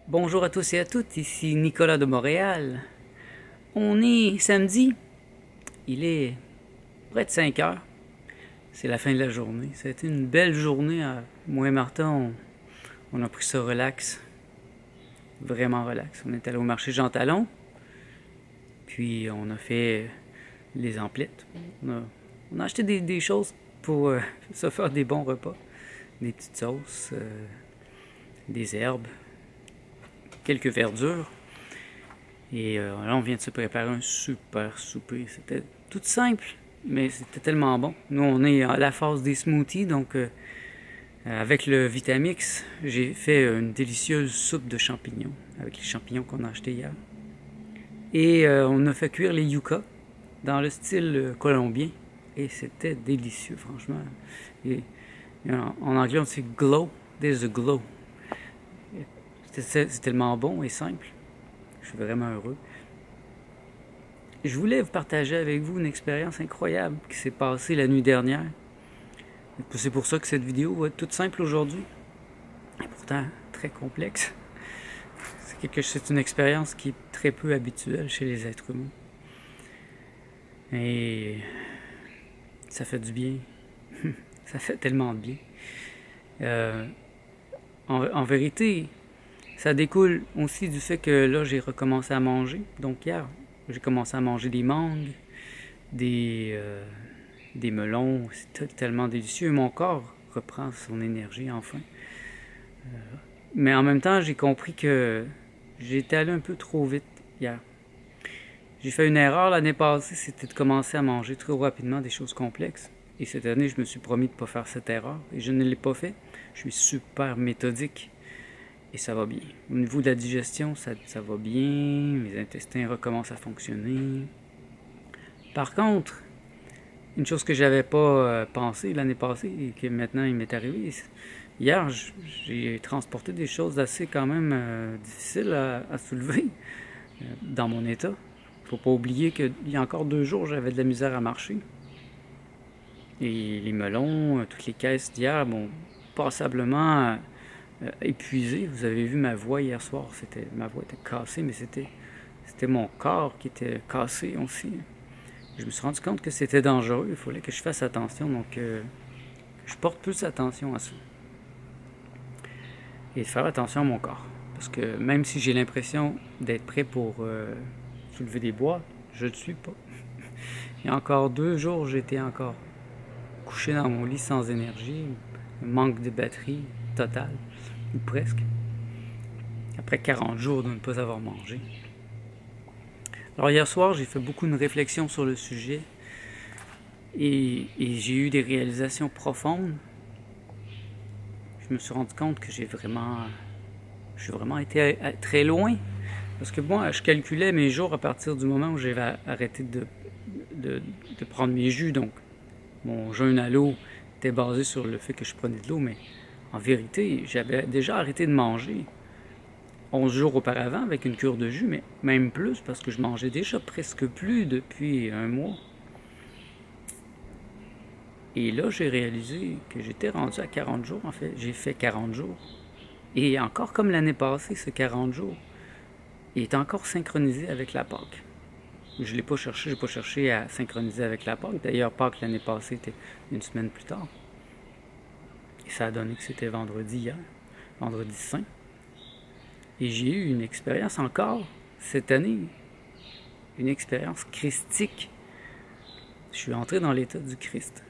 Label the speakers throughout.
Speaker 1: Bonjour à tous et à toutes, ici Nicolas de Montréal. On est samedi, il est près de 5 heures. C'est la fin de la journée. Ça a été une belle journée. Moi et Martin, on a pris ça relax. Vraiment relax. On est allé au marché Jean Talon. Puis on a fait les emplettes. On a acheté des choses pour se faire des bons repas. Des petites sauces, des herbes, quelques verdures. Et là, on vient de se préparer un super souper. C'était tout simple, mais c'était tellement bon. Nous, on est à la phase des smoothies, donc avec le Vitamix, j'ai fait une délicieuse soupe de champignons, avec les champignons qu'on a achetés hier. Et on a fait cuire les yucca dans le style colombien. Et c'était délicieux, franchement. Et en anglais, on dit glow. There's a glow. C'est tellement bon et simple. Je suis vraiment heureux. Je voulais vous partager avec vous une expérience incroyable qui s'est passée la nuit dernière. C'est pour ça que cette vidéo va être toute simple aujourd'hui. Et pourtant très complexe. C'est une expérience qui est très peu habituelle chez les êtres humains. Et ça fait du bien. Ça fait tellement de bien. En vérité, ça découle aussi du fait que là, j'ai recommencé à manger. Donc hier, j'ai commencé à manger des mangues, des melons. C'est tellement délicieux. Mon corps reprend son énergie enfin. Mais en même temps, j'ai compris que j'étais allé un peu trop vite hier. J'ai fait une erreur l'année passée, c'était de commencer à manger trop rapidement des choses complexes. Et cette année, je me suis promis de ne pas faire cette erreur. Et je ne l'ai pas fait. Je suis super méthodique. Et ça va bien. Au niveau de la digestion, ça va bien. Mes intestins recommencent à fonctionner. Par contre, une chose que j'avais pas pensé l'année passée et que maintenant il m'est arrivé, hier, j'ai transporté des choses assez quand même difficiles à soulever dans mon état. Faut pas oublier qu'il y a encore 2 jours, j'avais de la misère à marcher. Et les melons, toutes les caisses d'hier, bon, passablement épuisé. Vous avez vu ma voix hier soir, ma voix était cassée, mais c'était mon corps qui était cassé aussi. Je me suis rendu compte que c'était dangereux, il fallait que je fasse attention, donc je porte plus attention à ça. Et de faire attention à mon corps. Parce que même si j'ai l'impression d'être prêt pour soulever des bois, je ne le suis pas. Il y a encore 2 jours, j'étais encore couché dans mon lit sans énergie, manque de batterie total, ou presque, après 40 jours de ne pas avoir mangé. Alors hier soir, j'ai fait beaucoup de réflexions sur le sujet et j'ai eu des réalisations profondes. Je me suis rendu compte que j'ai vraiment été très loin. Parce que moi, je calculais mes jours à partir du moment où j'avais arrêté de prendre mes jus. Donc, mon jeûne à l'eau était basé sur le fait que je prenais de l'eau, mais en vérité, j'avais déjà arrêté de manger 11 jours auparavant avec une cure de jus, mais même plus parce que je mangeais déjà presque plus depuis un mois. Et là, j'ai réalisé que j'étais rendu à 40 jours. En fait, j'ai fait 40 jours. Et encore comme l'année passée, ce 40 jours, il est encore synchronisé avec la Pâque. Je ne l'ai pas cherché, j'ai pas cherché à synchroniser avec la Pâque. D'ailleurs, Pâque l'année passée était une semaine plus tard. Et ça a donné que c'était vendredi hier, vendredi saint. Et j'ai eu une expérience encore cette année, une expérience christique. Je suis entré dans l'état du Christ.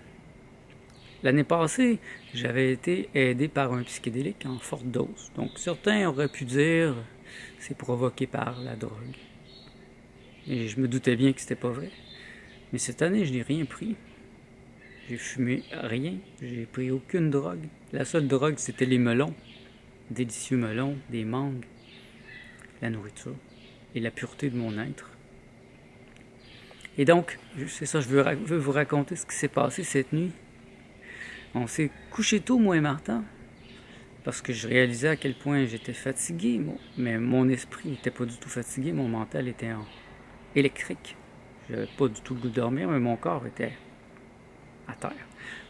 Speaker 1: L'année passée, j'avais été aidé par un psychédélique en forte dose. Donc certains auraient pu dire c'est provoqué par la drogue. Et je me doutais bien que c'était pas vrai. Mais cette année, je n'ai rien pris. J'ai fumé rien. J'ai pris aucune drogue. La seule drogue, c'était les melons. Délicieux melons, des mangues, la nourriture et la pureté de mon être. Et donc, c'est ça, je veux vous raconter ce qui s'est passé cette nuit. On s'est couché tôt, moi et Martin, parce que je réalisais à quel point j'étais fatigué. Mais mon esprit n'était pas du tout fatigué, mon mental était électrique. Je n'avais pas du tout le goût de dormir, mais mon corps était à terre.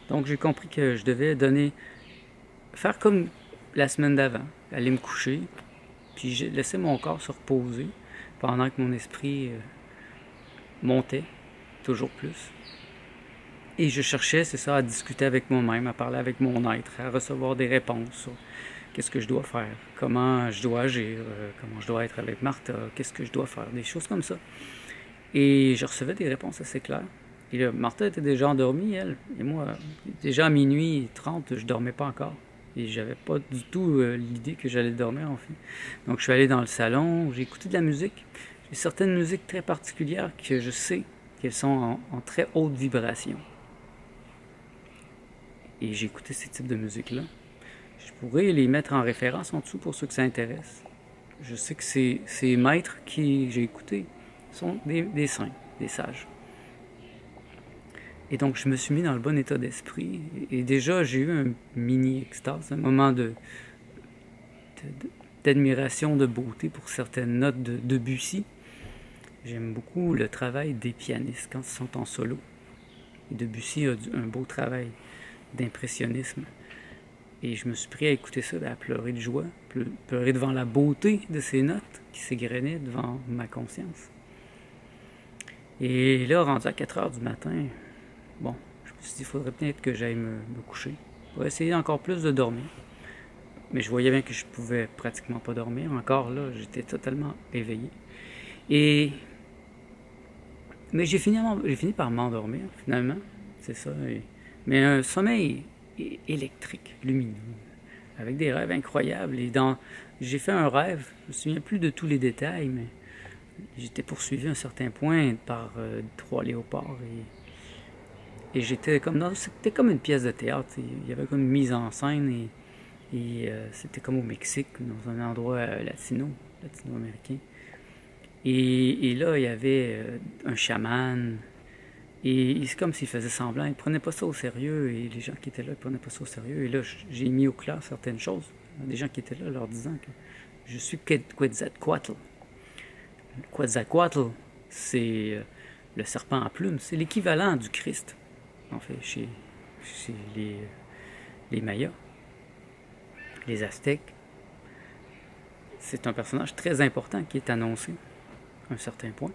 Speaker 1: Donc j'ai compris que je devais faire comme la semaine d'avant, aller me coucher, Puis j'ai laissé mon corps se reposer pendant que mon esprit montait toujours plus. Et je cherchais, c'est ça, à discuter avec moi-même, à parler avec mon être, à recevoir des réponses sur qu'est-ce que je dois faire, comment je dois agir, comment je dois être avec Martha, qu'est-ce que je dois faire, des choses comme ça. Et je recevais des réponses assez claires. Et là, Martha était déjà endormie, elle, et moi, déjà à minuit 30, je dormais pas encore. Et j'avais pas du tout l'idée que j'allais dormir, en fait. Donc je suis allé dans le salon, j'ai écouté de la musique. J'ai certaines musiques très particulières que je sais qu'elles sont en très haute vibration. Et j'ai écouté ces types de musique-là. Je pourrais les mettre en référence en dessous pour ceux que ça intéresse. Je sais que ces maîtres qui j'ai écoutés sont des saints, des sages. Et donc je me suis mis dans le bon état d'esprit. Et déjà j'ai eu un mini extase, un moment d'admiration, de beauté pour certaines notes de Debussy. J'aime beaucoup le travail des pianistes quand ils sont en solo. Et Debussy a un beau travail d'impressionnisme. Et je me suis pris à écouter ça, à pleurer de joie, pleurer devant la beauté de ces notes qui s'égrenaient devant ma conscience. Et là, rendu à 4 heures du matin, bon, je me suis dit, il faudrait peut-être que j'aille me coucher pour essayer encore plus de dormir. Mais je voyais bien que je pouvais pratiquement pas dormir. Encore là, j'étais totalement éveillé. Mais j'ai fini par m'endormir, finalement. C'est ça. Mais un sommeil électrique, lumineux, avec des rêves incroyables. J'ai fait un rêve, je me souviens plus de tous les détails, mais j'étais poursuivi à un certain point par 3 léopards. Et j'étais c'était comme une pièce de théâtre. Il y avait comme une mise en scène et c'était comme au Mexique, dans un endroit latino-américain. Et là, il y avait un chaman. Et c'est comme s'il faisait semblant. Il ne prenait pas ça au sérieux. Et les gens qui étaient là ne prenaient pas ça au sérieux. Et là, j'ai mis au clair certaines choses. Des gens qui étaient là leur disant que je suis Quetzalcoatl. Quetzalcoatl, c'est le serpent à plumes. C'est l'équivalent du Christ, en fait, chez les Mayas, les Aztèques. C'est un personnage très important qui est annoncé à un certain point.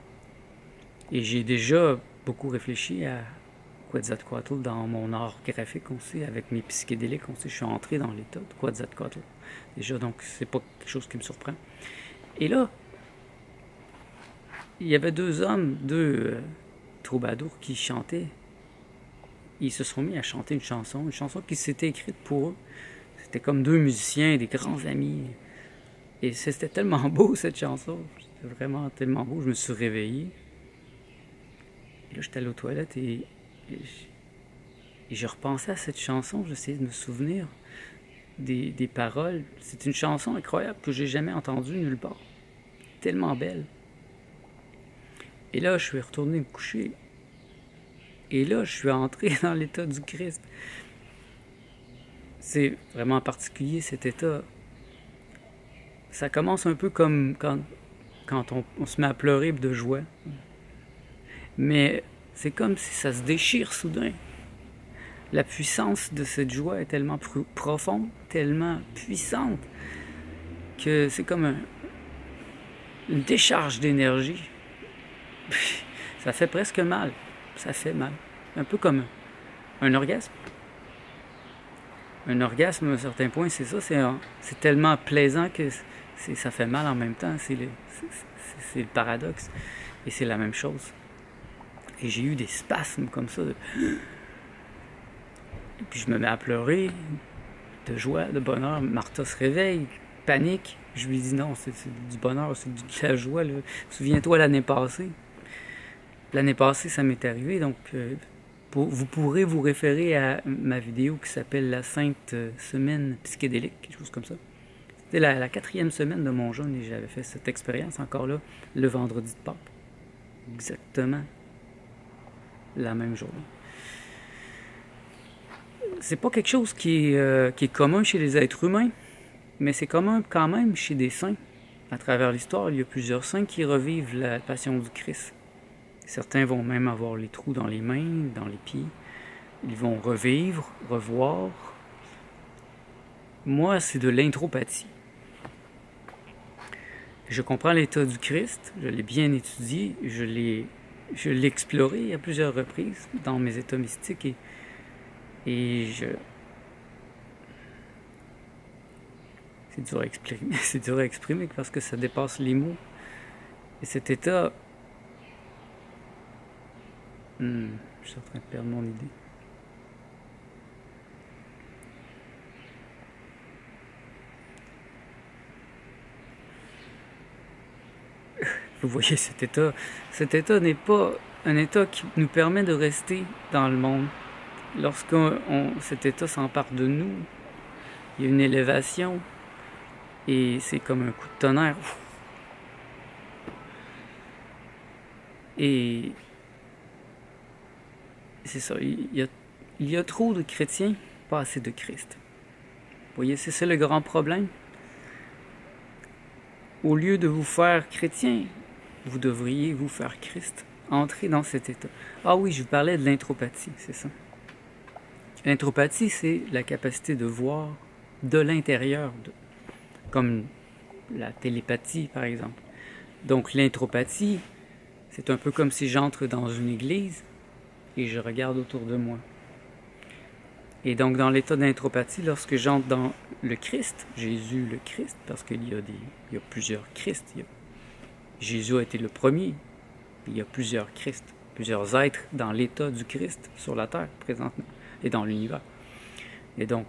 Speaker 1: Et j'ai déjà beaucoup réfléchi à Quetzalcoatl dans mon art graphique aussi, avec mes psychédéliques aussi. Je suis entré dans l'état de Quetzalcoatl. Déjà, donc, c'est pas quelque chose qui me surprend. Et là, il y avait deux troubadours qui chantaient. Ils se sont mis à chanter une chanson qui s'était écrite pour eux. C'était comme 2 musiciens, des grands amis. Et c'était tellement beau, cette chanson. C'était vraiment tellement beau. Je me suis réveillé. Et là, j'étais allé aux toilettes et je repensais à cette chanson. J'essayais de me souvenir des paroles. C'est une chanson incroyable que j'ai jamais entendue nulle part. Tellement belle. Et là, je suis retourné me coucher. Et là, je suis entré dans l'état du Christ. C'est vraiment particulier, cet état. Ça commence un peu comme quand on se met à pleurer de joie. Mais c'est comme si ça se déchire soudain. La puissance de cette joie est tellement profonde, tellement puissante, que c'est comme une décharge d'énergie. Ça fait presque mal. Ça fait mal. Un peu comme un orgasme. Un orgasme, à un certain point, c'est ça. C'est tellement plaisant que ça fait mal en même temps. C'est le paradoxe. Et c'est la même chose. Et j'ai eu des spasmes comme ça. Et puis je me mets à pleurer de joie, de bonheur. Martha se réveille, panique. Je lui dis non, c'est du bonheur, c'est de la joie. Là. Souviens-toi l'année passée. L'année passée, ça m'est arrivé. Donc, vous pourrez vous référer à ma vidéo qui s'appelle La Sainte Semaine psychédélique, quelque chose comme ça. C'était la 4e semaine de mon jeûne et j'avais fait cette expérience encore là, le vendredi de Pâques. Exactement la même journée. C'est pas quelque chose qui est commun chez les êtres humains, mais c'est commun quand même chez des saints. À travers l'histoire, il y a plusieurs saints qui revivent la passion du Christ. Certains vont même avoir les trous dans les mains, dans les pieds. Ils vont revivre, revoir. Moi, c'est de l'intropathie. Je comprends l'état du Christ, je l'ai bien étudié, je l'ai exploré à plusieurs reprises dans mes états mystiques et c'est dur à exprimer, c'est dur à exprimer parce que ça dépasse les mots. Et cet état, je suis en train de perdre mon idée. Vous voyez, cet état n'est pas un état qui nous permet de rester dans le monde. Lorsque cet état s'empare de nous, il y a une élévation et c'est comme un coup de tonnerre. Et c'est ça, il y a trop de chrétiens, pas assez de Christ. Vous voyez, c'est ça le grand problème. Au lieu de vous faire chrétien, vous devriez vous faire Christ. Entrer dans cet état. Ah oui, je vous parlais de l'intropathie, c'est ça. L'intropathie, c'est la capacité de voir de l'intérieur, comme la télépathie, par exemple. Donc l'intropathie, c'est un peu comme si j'entre dans une église et je regarde autour de moi. Et donc dans l'état d'intropathie, lorsque j'entre dans le Christ, Jésus le Christ, parce qu'il y a plusieurs Christ, Jésus a été le premier, il y a plusieurs Christ, plusieurs êtres dans l'état du Christ sur la terre présentement et dans l'univers. Et donc,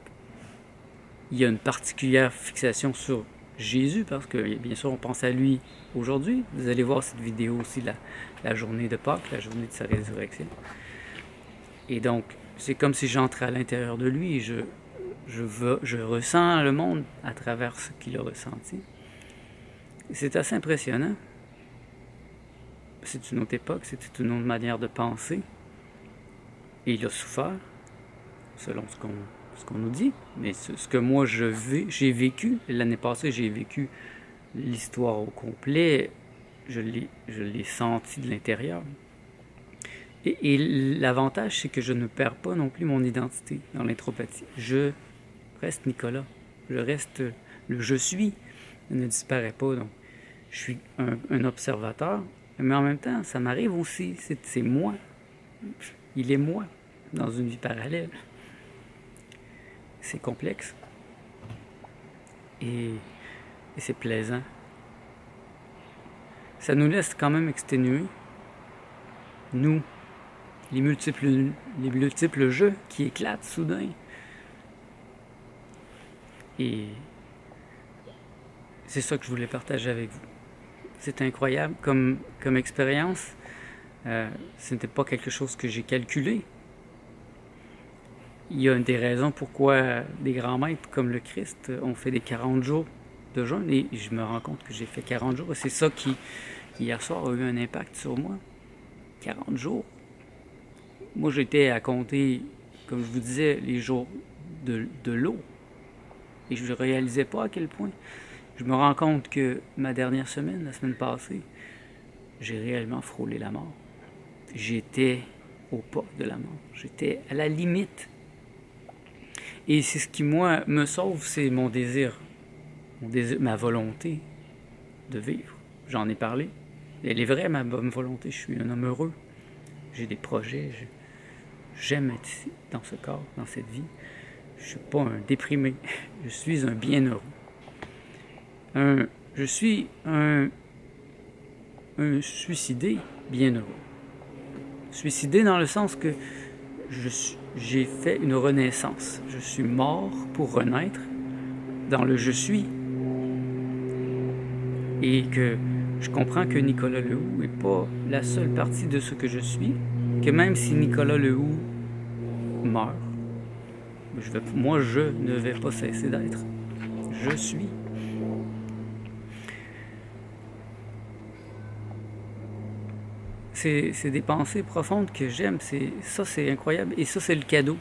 Speaker 1: il y a une particulière fixation sur Jésus parce que, bien sûr, on pense à lui aujourd'hui. Vous allez voir cette vidéo aussi, la journée de Pâques, la journée de sa résurrection. Et donc, c'est comme si j'entrais à l'intérieur de lui et je ressens le monde à travers ce qu'il a ressenti. C'est assez impressionnant. C'est une autre époque, c'était une autre manière de penser. Et il a souffert, selon ce qu'on nous dit. Mais ce que moi j'ai vécu, l'année passée j'ai vécu l'histoire au complet, je l'ai senti de l'intérieur. Et l'avantage, c'est que je ne perds pas non plus mon identité dans l'intropathie. Je reste Nicolas, je reste le je suis, ne disparaît pas. Donc, je suis un observateur, mais en même temps, ça m'arrive aussi, c'est moi. Il est moi, dans une vie parallèle. C'est complexe. Et c'est plaisant. Ça nous laisse quand même exténuer. Nous, les multiples jeux qui éclatent soudain. Et c'est ça que je voulais partager avec vous. C'est incroyable comme expérience. Ce n'était pas quelque chose que j'ai calculé. Il y a des raisons pourquoi des grands maîtres comme le Christ ont fait des 40 jours de jeûne et je me rends compte que j'ai fait 40 jours et c'est ça qui hier soir a eu un impact sur moi. 40 jours. Moi j'étais à compter, comme je vous disais, les jours de l'eau et je ne réalisais pas à quel point. Je me rends compte que ma dernière semaine, la semaine passée, j'ai réellement frôlé la mort. J'étais au pas de la mort. J'étais à la limite. Et c'est ce qui, moi, me sauve, c'est mon désir, ma volonté de vivre. J'en ai parlé. Elle est vraie, ma bonne volonté. Je suis un homme heureux. J'ai des projets. J'aime être ici, dans ce corps, dans cette vie. Je ne suis pas un déprimé. Je suis un bienheureux. Je suis un suicidé bienheureux. Suicidé dans le sens que j'ai fait une renaissance. Je suis mort pour renaître dans le je suis. Et que je comprends que Nicolas Lehoux n'est pas la seule partie de ce que je suis. Que même si Nicolas Lehoux meurt, moi je ne vais pas cesser d'être. Je suis. C'est des pensées profondes que j'aime. Ça, c'est incroyable. Et ça, c'est le cadeau.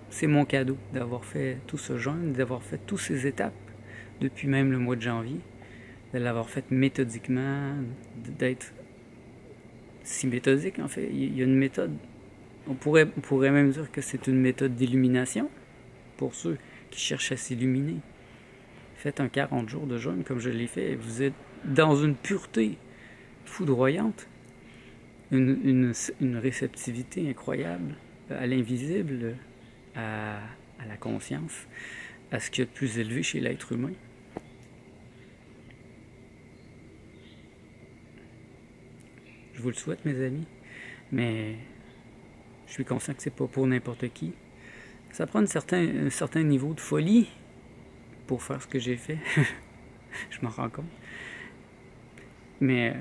Speaker 1: C'est mon cadeau d'avoir fait tout ce jeûne, d'avoir fait toutes ces étapes depuis même le mois de janvier, de l'avoir fait méthodiquement, d'être si méthodique, en fait. Il y a une méthode. On pourrait même dire que c'est une méthode d'illumination pour ceux qui cherchent à s'illuminer. faites un 40 jours de jeûne comme je l'ai fait, et vous êtes dans une pureté foudroyante, une réceptivité incroyable à l'invisible, à la conscience, à ce qu'il y a de plus élevé chez l'être humain. Je vous le souhaite, mes amis, mais je suis conscient que c'est pas pour n'importe qui. Ça prend un certain niveau de folie pour faire ce que j'ai fait. Je m'en rends compte. Mais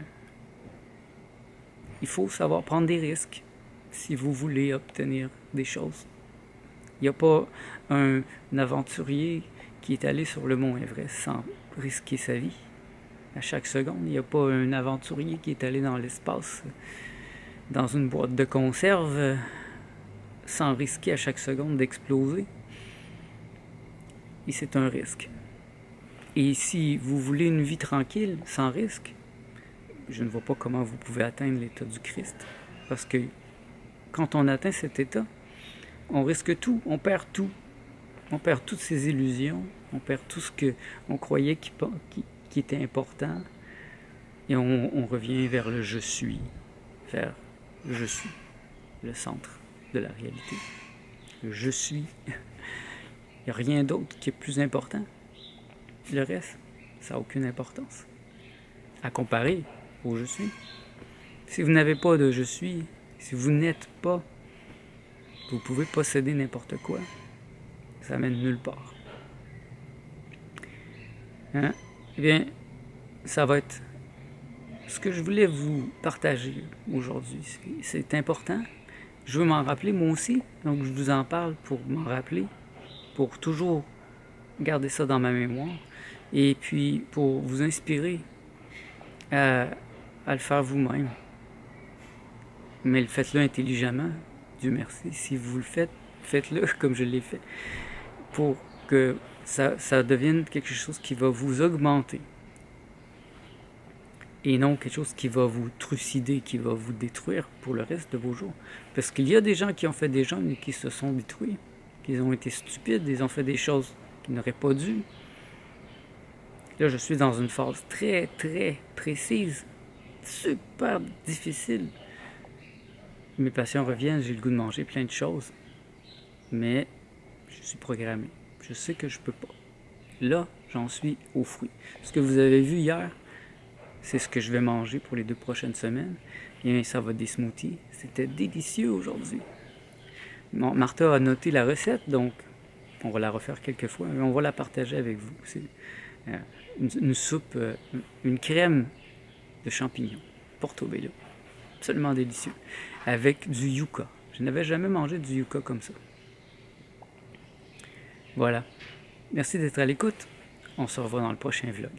Speaker 1: il faut savoir prendre des risques si vous voulez obtenir des choses. Il n'y a pas un aventurier qui est allé sur le mont Everest sans risquer sa vie. À chaque seconde, il n'y a pas un aventurier qui est allé dans l'espace, dans une boîte de conserve, sans risquer à chaque seconde d'exploser. Et c'est un risque. Et si vous voulez une vie tranquille, sans risque, je ne vois pas comment vous pouvez atteindre l'état du Christ. Parce que quand on atteint cet état, on risque tout, on perd tout. On perd toutes ces illusions, on perd tout ce qu'on croyait qui était important. Et on revient vers le je suis, vers le je suis, le centre de la réalité. Le je suis. Il n'y a rien d'autre qui est plus important. Le reste, ça n'a aucune importance. À comparer au je suis. Si vous n'avez pas de je suis, si vous n'êtes pas, vous pouvez posséder n'importe quoi. Ça mène nulle part. Hein? Eh bien, ça va être ce que je voulais vous partager aujourd'hui. C'est important. Je veux m'en rappeler moi aussi. Donc, je vous en parle pour m'en rappeler, pour toujours garder ça dans ma mémoire. Et puis, pour vous inspirer à le faire vous-même. Mais faites-le intelligemment. Dieu merci. Si vous le faites, faites-le comme je l'ai fait. Pour que ça devienne quelque chose qui va vous augmenter. Et non quelque chose qui va vous trucider, qui va vous détruire pour le reste de vos jours. Parce qu'il y a des gens qui ont fait des jeûnes et qui se sont détruits. Qui ont été stupides, ils ont fait des choses qu'ils n'auraient pas dû. Là, je suis dans une phase très, très précise. Super difficile. Mes passions reviennent, j'ai le goût de manger plein de choses. Mais je suis programmé. Je sais que je peux pas. Là, j'en suis aux fruits. Ce que vous avez vu hier, c'est ce que je vais manger pour les 2 prochaines semaines. Et ça va des smoothies. C'était délicieux aujourd'hui. Martha a noté la recette, donc on va la refaire quelques fois. Mais on va la partager avec vous. C'est une soupe, une crème de champignons, portobello. Absolument délicieux. Avec du yucca. Je n'avais jamais mangé du yucca comme ça. Voilà. Merci d'être à l'écoute. On se revoit dans le prochain vlog.